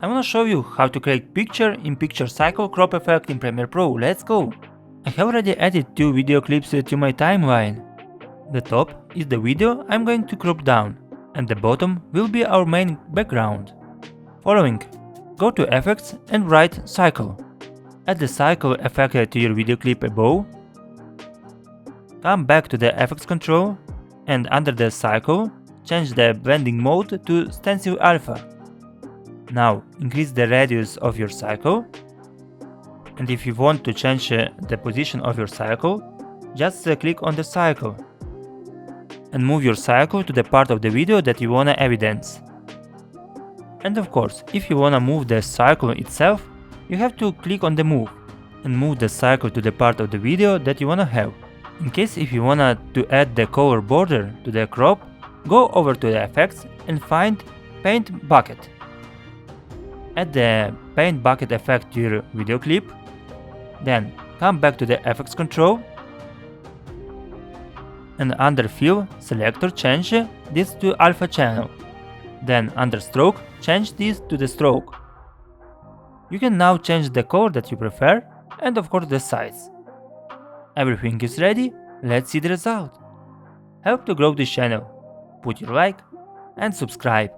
I wanna show you how to create picture in picture cycle crop effect in Premiere Pro. Let's go! I have already added 2 video clips to my timeline. The top is the video I'm going to crop down, and the bottom will be our main background. Following, go to Effects and write Cycle. Add the cycle effect to your video clip above. Come back to the Effects control, and under the cycle, change the blending mode to Stencil Alpha. Now increase the radius of your cycle, and if you want to change the position of your cycle, just click on the cycle and move your cycle to the part of the video that you wanna evidence. And of course, if you wanna move the cycle itself, you have to click on the move and move the cycle to the part of the video that you wanna have. In case if you wanna to add the color border to the crop, go over to the effects and find Paint Bucket. Add the Paint Bucket effect to your video clip, then come back to the Effects control, and under Fill Selector change this to Alpha Channel, then under Stroke change this to the Stroke. You can now change the color that you prefer and of course the size. Everything is ready, let's see the result. Help to grow this channel, put your like and subscribe.